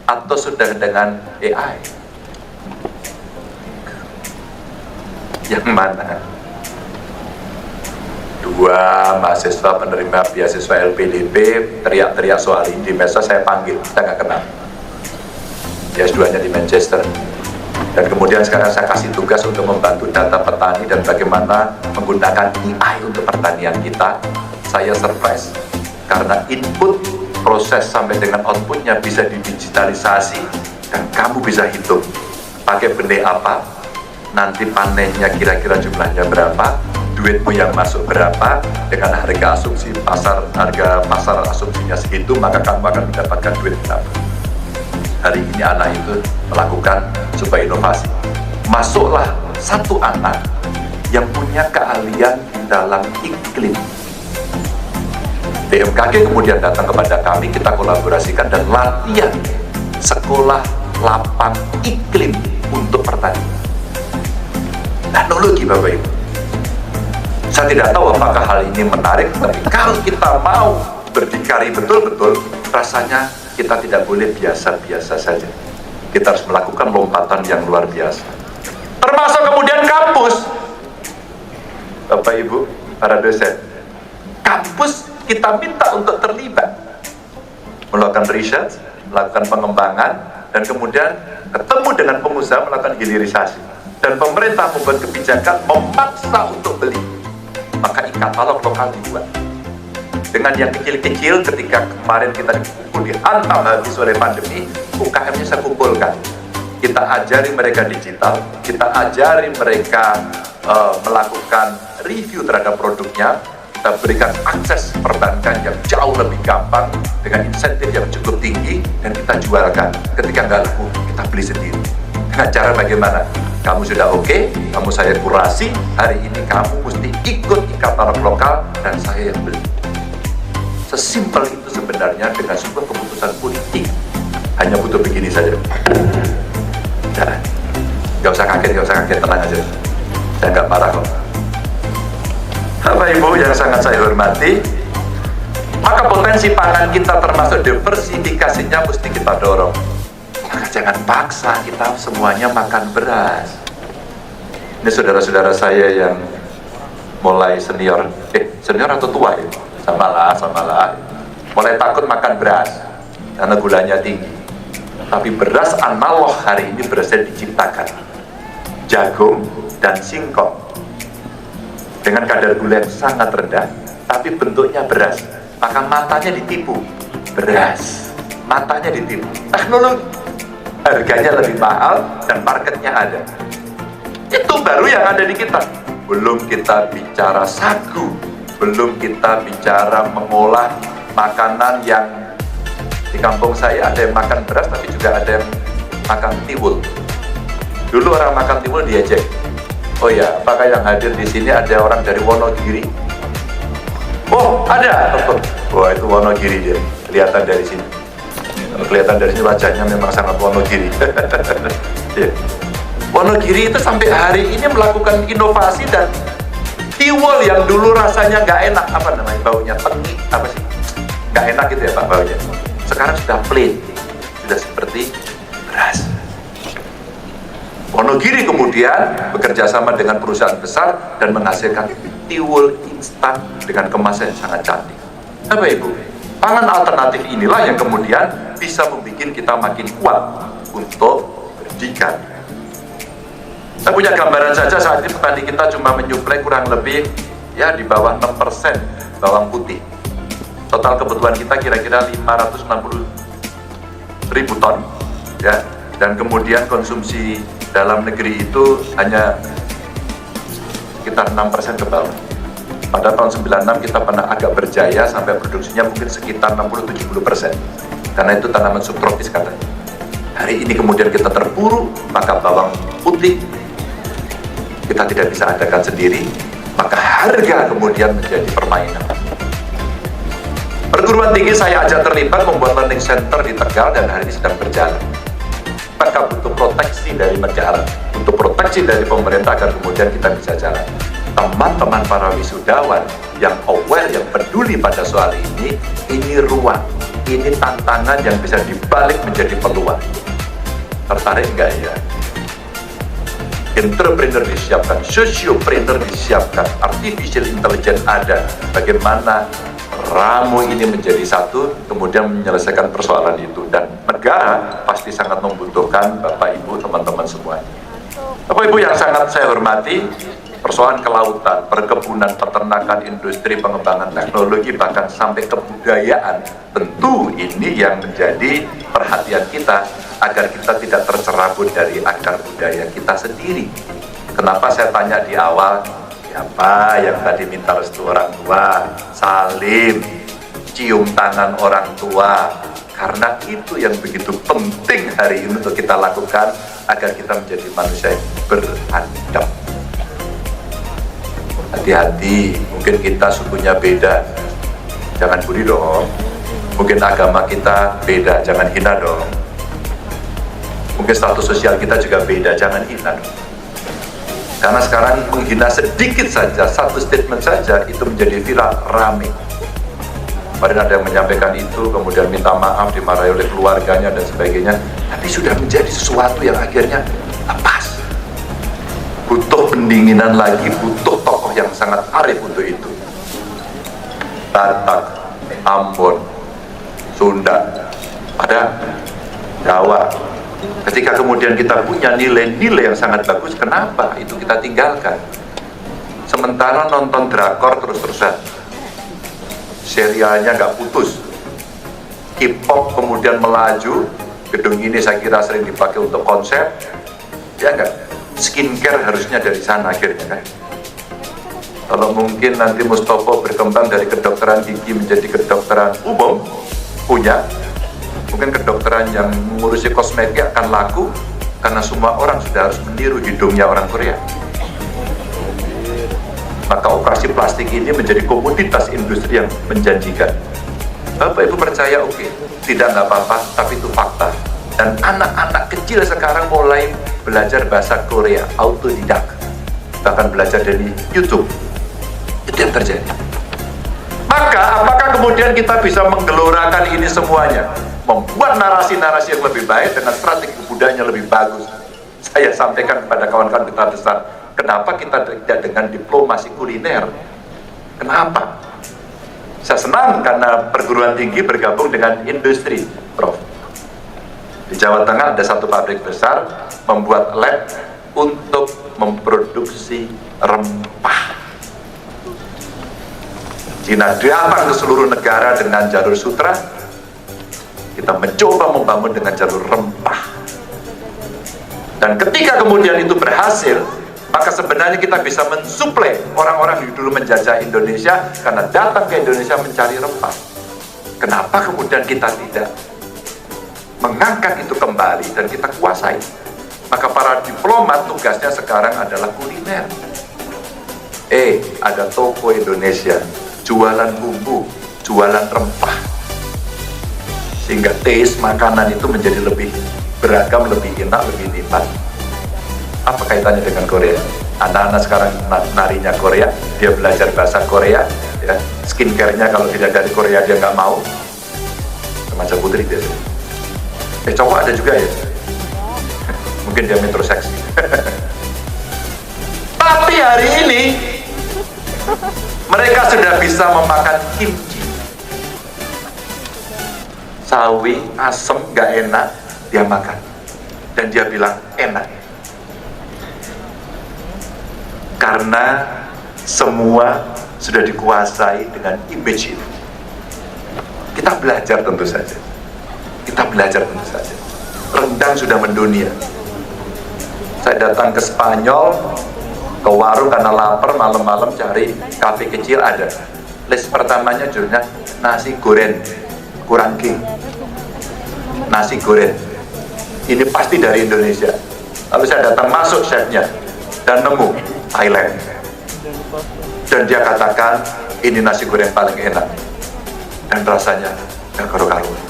atau sudah dengan AI? Yang mana? Dua mahasiswa penerima beasiswa LPDP teriak-teriak soal ini di medsos, saya panggil, saya nggak kenal. Dia S2-nya di Manchester. Dan kemudian sekarang saya kasih tugas untuk membantu data petani dan bagaimana menggunakan AI untuk pertanian kita. Saya surprise karena input, proses sampai dengan outputnya bisa didigitalisasi dan kamu bisa hitung pakai benih apa, nanti panennya kira-kira jumlahnya berapa, duitmu yang masuk berapa, dengan harga asumsi harga pasar asumsinya segitu, maka kamu akan mendapatkan duit berapa. Hari ini anak itu melakukan sebuah inovasi. Masuklah satu anak yang punya keahlian di dalam iklim. BMKG kemudian datang kepada kami, kita kolaborasikan dan latihan sekolah lapang iklim untuk pertanian. Teknologi, Bapak Ibu. Saya tidak tahu apakah hal ini menarik, tapi kalau kita mau berdikari betul-betul, rasanya kita tidak boleh biasa-biasa saja. Kita harus melakukan lompatan yang luar biasa. Termasuk kemudian kampus. Bapak Ibu, para dosen, kampus kita minta untuk terlibat, melakukan riset, melakukan pengembangan, dan kemudian ketemu dengan pengusaha melakukan hilirisasi. Dan pemerintah membuat kebijakan memaksa untuk beli. Maka e-katalog lokal dibuat. Dengan yang kecil-kecil, ketika kemarin kita dipukul, dihantam habis oleh pandemi, UKM-nya saya kumpulkan. Kita ajari mereka digital, kita ajari mereka melakukan review terhadap produknya, kita berikan akses perbankan yang jauh lebih gampang dengan insentif yang cukup tinggi, dan kita jualkan. Ketika nggak laku, kita beli sendiri. Dengan cara bagaimana? Kamu sudah oke, kamu saya kurasi, hari ini kamu mesti ikut e-katalog lokal dan saya yang beli. Sesimpel itu sebenarnya dengan sebuah keputusan politik. Hanya butuh begini saja. Nah, nggak usah kaget, tenang aja. Saya nggak marah kok. Bapak Ibu yang sangat saya hormati, maka potensi pangan kita termasuk diversifikasinya mesti kita dorong. Maka jangan paksa kita semuanya makan beras. Ini saudara-saudara saya yang mulai senior atau tua ya? Samalah. Mulai takut makan beras karena gulanya tinggi. Tapi beras analog hari ini berhasil diciptakan, jagung dan singkong dengan kadar gula yang sangat rendah, tapi bentuknya beras. Maka matanya ditipu, beras, matanya ditipu. Teknologi, harganya lebih mahal dan marketnya ada. Itu baru yang ada di kita. Belum kita bicara sagu, belum kita bicara mengolah makanan yang di kampung saya ada yang makan beras tapi juga ada yang makan tiwul. Dulu orang makan tiwul diejek. Oh ya, apakah yang hadir di sini ada orang dari Wonogiri? Oh, ada. Wah, itu Wonogiri dia. Kelihatan dari sini. Kelihatan dari sini wajahnya memang sangat Wonogiri. Ya. Wonogiri itu sampai hari ini melakukan inovasi dan tiwul yang dulu rasanya nggak enak, apa namanya, baunya tengi, apa sih? Nggak enak gitu ya Pak baunya. Sekarang sudah plain, sudah seperti beras. Wonogiri kemudian bekerja sama dengan perusahaan besar dan menghasilkan tiwul instan dengan kemasan yang sangat cantik. Bapak Ibu, pangan alternatif inilah yang kemudian bisa membuat kita makin kuat untuk berdikari. Saya punya gambaran saja saat ini petani kita cuma menyuplai kurang lebih ya di bawah 6% bawang putih. Total kebutuhan kita kira-kira 560.000 ton ya, dan kemudian konsumsi dalam negeri itu hanya sekitar 6% ke bawah. Pada tahun 96 kita pernah agak berjaya sampai produksinya mungkin sekitar 60-70%, karena itu tanaman subtropis katanya. Hari ini kemudian kita terburu, maka bawang putih kita tidak bisa adakan sendiri, maka harga kemudian menjadi permainan. Perguruan tinggi saya ajak terlibat membuat learning center di Tegal dan hari ini sedang berjalan. Maka butuh proteksi dari negara, butuh proteksi dari pemerintah agar kemudian kita bisa jalan. Teman-teman para wisudawan yang aware, yang peduli pada soal ini ruang, ini tantangan yang bisa dibalik menjadi peluang. Tertarik nggak ya? Entrepreneur disiapkan, sociopreneur disiapkan, artificial intelligence ada. Bagaimana ramu ini menjadi satu, kemudian menyelesaikan persoalan itu. Dan negara pasti sangat membutuhkan Bapak Ibu, teman-teman semuanya. Bapak Ibu yang sangat saya hormati, persoalan kelautan, perkebunan, peternakan, industri, pengembangan teknologi, bahkan sampai kebudayaan, tentu ini yang menjadi perhatian kita agar kita tidak tercerabut dari akar budaya kita sendiri. Kenapa saya tanya di awal, siapa yang tadi minta restu orang tua? Salim, cium tangan orang tua, karena itu yang begitu penting hari ini untuk kita lakukan agar kita menjadi manusia yang beradab. Hati-hati, mungkin kita sukunya beda, jangan bully dong. Mungkin agama kita beda, jangan hina dong. Mungkin status sosial kita juga beda, jangan hina dong. Karena sekarang menghina sedikit saja, satu statement saja itu menjadi viral, rame. Kemarin ada yang menyampaikan itu, kemudian minta maaf, dimarahi oleh keluarganya dan sebagainya. Tapi sudah menjadi sesuatu yang akhirnya lepas. Butuh pendinginan lagi, butuh tokoh yang sangat arif untuk itu. Batak, Ambon, Sunda, ada Jawa. Ketika kemudian kita punya nilai-nilai yang sangat bagus, kenapa itu kita tinggalkan? Sementara nonton drakor terus-terusan, serialnya nggak putus, K-pop kemudian melaju, gedung ini saya kira sering dipakai untuk konsep, ya nggak? Skincare harusnya dari sana akhirnya kan. Kalau mungkin nanti Mustopo berkembang dari kedokteran gigi menjadi kedokteran umum, punya mungkin kedokteran yang mengurusi kosmetik akan laku karena semua orang sudah harus meniru hidungnya orang Korea. Maka operasi plastik ini menjadi komoditas industri yang menjanjikan. Bapak Ibu percaya oke, tidak nggak apa-apa, tapi itu fakta. Dan anak-anak kecil sekarang mulai belajar bahasa Korea, autodidak, bahkan belajar dari YouTube. Itu yang terjadi. Maka apakah kemudian kita bisa menggelorakan ini semuanya, membuat narasi-narasi yang lebih baik dengan strategi budayanya lebih bagus? Saya sampaikan kepada kawan-kawan kita besar, kenapa kita tidak dengan diplomasi kuliner? Kenapa? Saya senang karena perguruan tinggi bergabung dengan industri, Prof. Di Jawa Tengah ada satu pabrik besar membuat lab untuk memproduksi rempah. Cina datang ke seluruh negara dengan jalur sutra, kita mencoba membangun dengan jalur rempah. Dan ketika kemudian itu berhasil, maka sebenarnya kita bisa mensuplai orang-orang yang dulu menjajah Indonesia karena datang ke Indonesia mencari rempah. Kenapa kemudian kita tidak mengangkat itu kembali dan kita kuasai? Maka para diplomat tugasnya sekarang adalah kuliner. Ada toko Indonesia, jualan bumbu, jualan rempah. Sehingga taste makanan itu menjadi lebih beragam, lebih enak, lebih nikmat. Apa kaitannya dengan Korea? Anak-anak sekarang narinya Korea, dia belajar bahasa Korea, ya. Skincare-nya kalau tidak dari Korea dia nggak mau. Semacam putri biasanya. Cowok ada juga ya. Mungkin dia metroseksi. Tapi hari ini mereka sudah bisa memakan kimchi. Sawi, asem, nggak enak, dia makan. Dan dia bilang enak. Karena semua sudah dikuasai dengan image itu. Kita belajar tentu saja. Rendang sudah mendunia. Saya datang ke Spanyol, ke warung karena lapar, malam-malam cari kafe kecil ada. List pertamanya judulnya nasi goreng kurangking. Nasi goreng. Ini pasti dari Indonesia. Lalu saya datang masuk chefnya dan nemu Thailand. Dan dia katakan ini nasi goreng paling enak dan rasanya gak karu-karuan.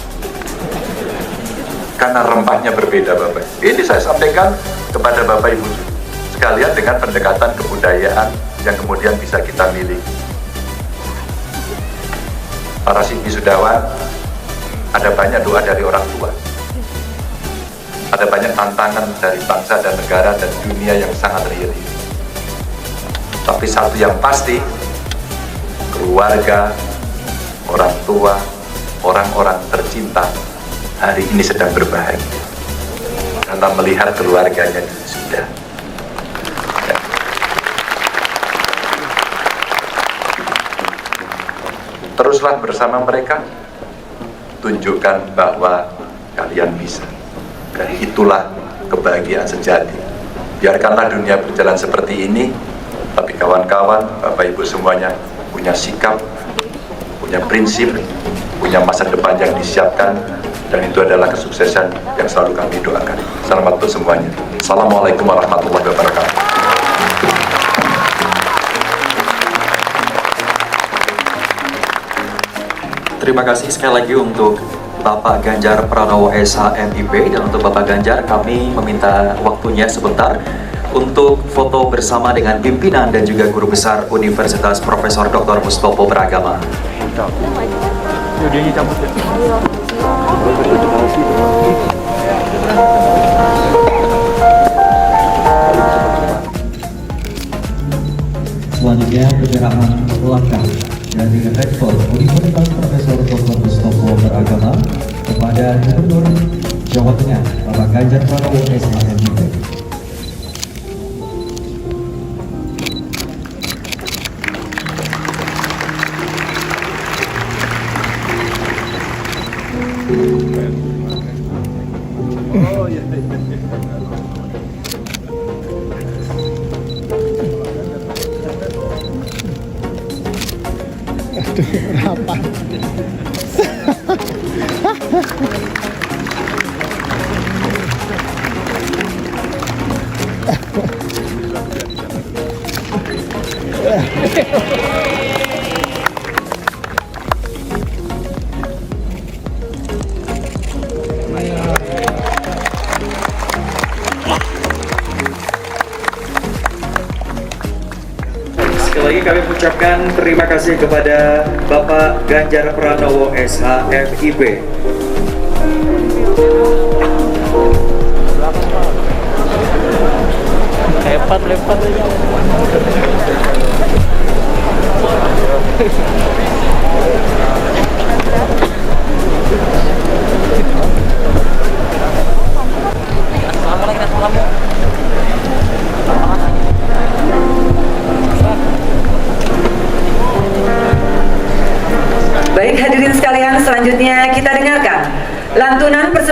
Karena rempahnya berbeda, Bapak. Ini saya sampaikan kepada Bapak Ibu sekalian dengan pendekatan kebudayaan yang kemudian bisa kita miliki. Para wisudawan, ada banyak doa dari orang tua. Ada banyak tantangan dari bangsa dan negara dan dunia yang sangat real. Tapi satu yang pasti, keluarga, orang tua, orang-orang tercinta hari ini sedang berbahagia karena melihat keluarganya sudah. Teruslah bersama mereka, tunjukkan bahwa kalian bisa. Dan itulah kebahagiaan sejati. Biarkanlah dunia berjalan seperti ini, tapi kawan-kawan, Bapak Ibu semuanya punya sikap, punya prinsip, punya masa depan yang disiapkan, dan itu adalah kesuksesan yang selalu kami doakan. Selamat untuk semuanya. Assalamualaikum warahmatullahi wabarakatuh. Terima kasih sekali lagi untuk Bapak Ganjar Pranowo SH.MIP, dan untuk Bapak Ganjar kami meminta waktunya sebentar untuk foto bersama dengan pimpinan dan juga guru besar Universitas Profesor Dr. Mustopo Beragama. Selanjutnya penyerahan langkah dari Rektor Universitas Profesor Dr. Mustopo Beragama kepada Gubernur Jawa Tengah Bapak Ganjar Pranowo SH.MIP. Sekali lagi kami mengucapkan terima kasih kepada Bapak Ganjar Pranowo SH.MIP. Lepat aja.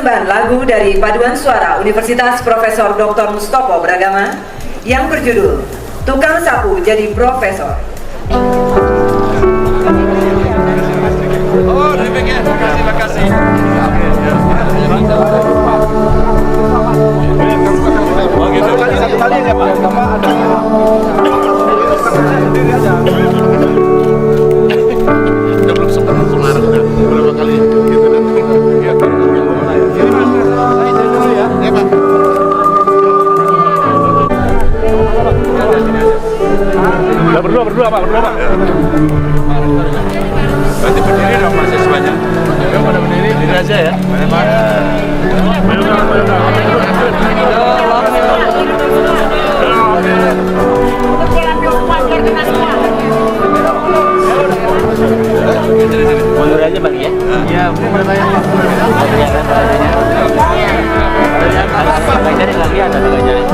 persembahan lagu dari Paduan Suara Universitas Profesor Dr. Mustopo Beragama yang berjudul Tukang Sapu Jadi Profesor. Oh, demikian. Terima kasih. Satu kali ya Pak. Belum sempat keluar beberapa kali gitu kan. Ya Pak. Berdua Pak. Berarti berdiri dong mahasiswanya. Ya, pada berdiri aja ya. Mundur aja Bang ya? Iya, boleh banyak Pak. Ngajarin lagi ada ngajarin.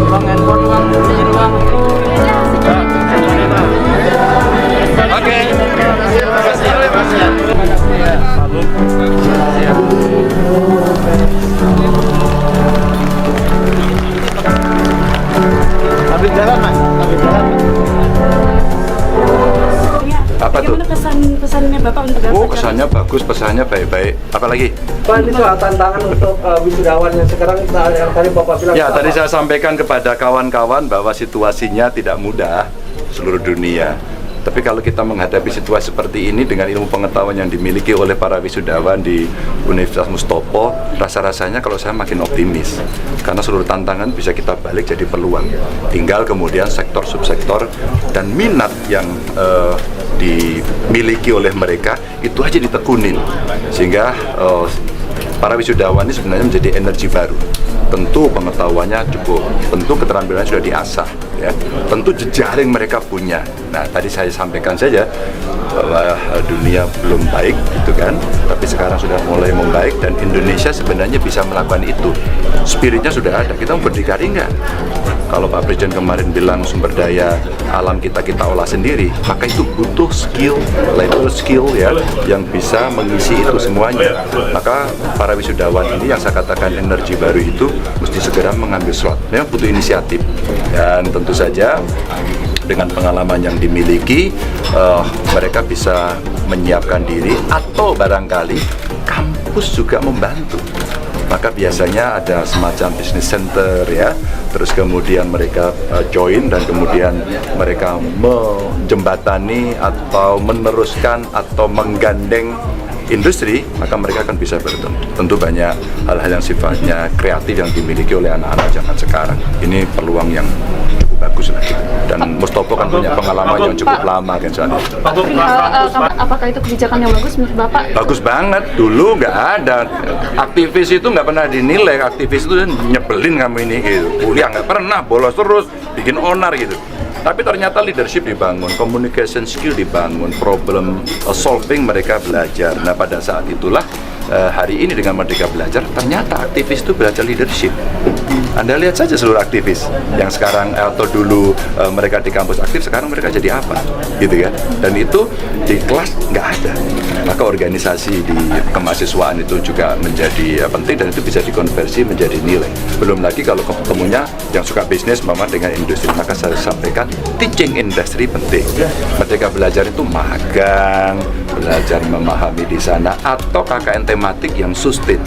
Bang handphone Bang, pinjam Bang. Oke. Terima kasih. Habis jalan Mas, Apa tuh? Pesannya Bapak untuk Oh, kesannya bagus, pesannya baik-baik. Apa lagi? Pak, ini soal tantangan untuk wisudawan yang sekarang yang tadi Bapak bilang. Ya, tadi saya sampaikan kepada kawan-kawan bahwa situasinya tidak mudah seluruh dunia. Tapi kalau kita menghadapi situasi seperti ini dengan ilmu pengetahuan yang dimiliki oleh para wisudawan di Universitas Mustopo, rasa-rasanya kalau saya makin optimis. Karena seluruh tantangan bisa kita balik jadi peluang. Tinggal kemudian sektor-subsektor dan minat yang dimiliki oleh mereka itu aja ditekunin. Sehingga para wisudawan ini sebenarnya menjadi energi baru. Tentu pengetahuannya cukup, tentu keterampilannya sudah diasah, ya. Tentu jejaring mereka punya. Nah, tadi saya sampaikan saja bahwa dunia belum baik, gitu kan, tapi sekarang sudah mulai membaik dan Indonesia sebenarnya bisa melakukan itu. Spiritnya sudah ada. Kita mau berdikari nggak? Kalau Pak Presiden kemarin bilang sumber daya alam kita olah sendiri, maka itu butuh skill, labor skill ya, yang bisa mengisi itu semuanya. Maka para wisudawan ini yang saya katakan energi baru itu mesti segera mengambil slot. Memang butuh inisiatif dan tentu saja dengan pengalaman yang dimiliki mereka bisa menyiapkan diri atau barangkali kampus juga membantu. Maka biasanya ada semacam business center ya, terus kemudian mereka join dan kemudian mereka menjembatani atau meneruskan atau menggandeng industri, maka mereka akan bisa bertemu. Tentu banyak hal-hal yang sifatnya kreatif yang dimiliki oleh anak-anak zaman sekarang. Ini peluang yang cukup bagus lah. Dan Mustopo kan punya pengalaman yang cukup lama kan soalnya. Apakah itu kebijakan yang bagus menurut Bapak? Bagus banget. Dulu nggak ada. Aktivis itu nggak pernah dinilai. Aktivis itu nyebelin kamu ini gitu. Kuliah nggak pernah, bolos terus, bikin onar gitu. Tapi ternyata leadership dibangun, communication skill dibangun, problem solving mereka belajar. Nah, pada saat itulah hari ini dengan Merdeka Belajar, ternyata aktivis itu belajar leadership. Anda lihat saja seluruh aktivis yang sekarang atau dulu mereka di kampus aktif, sekarang mereka jadi apa, gitu kan? Dan itu di kelas nggak ada. Maka organisasi di kemahasiswaan itu juga menjadi penting dan itu bisa dikonversi menjadi nilai. Belum lagi kalau ketemunya yang suka bisnis, mama dengan industri, maka saya sampaikan teaching industry penting. Merdeka Belajar itu magang, belajar memahami di sana atau KKN tematik yang sustain.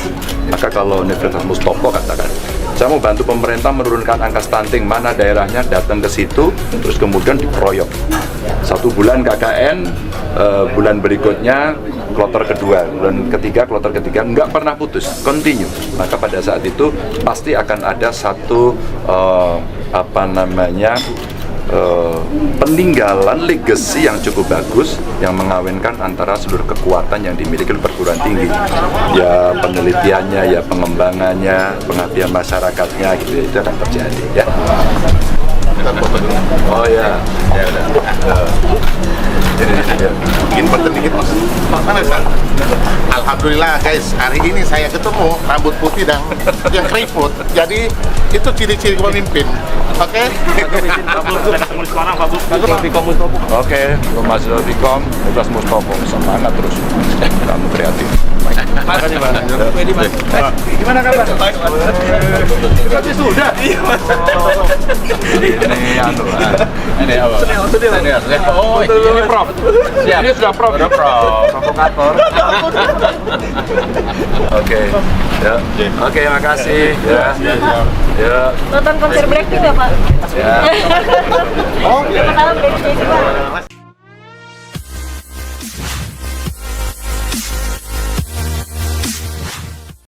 Maka kalau Universitas Mustopo katakan, saya mau bantu pemerintah menurunkan angka stunting, mana daerahnya, datang ke situ, terus kemudian dikeroyok. 1 bulan KKN, bulan berikutnya kloter kedua, bulan ketiga, kloter ketiga, nggak pernah putus, continue. Maka pada saat itu pasti akan ada satu peninggalan legacy yang cukup bagus yang mengawinkan antara seluruh kekuatan yang dimiliki oleh perguruan tinggi, ya penelitiannya, ya pengembangannya, pengabdian masyarakatnya gitu, itu akan terjadi ya. Oh ya, ya udah. Ingin foto dikit mas. Mana kan? Alhamdulillah guys, hari ini saya ketemu rambut putih dan yang keriput. Jadi itu ciri-ciri pemimpin. Oke? Oke, mahasiswa Vkom, Universitas Mustopo, semangat terus. Kamu kreatif. Makasih Pak. Gimana kabar? Tapi sudah. Ini anu. Ini apa? Oh, ini Prof. Siap. Ini sudah Prof. Udah provokator. Oke. Ya. Oke, makasih. Ya. Ya. Nonton konser Blackpink nggak Pak? Ya. Oh,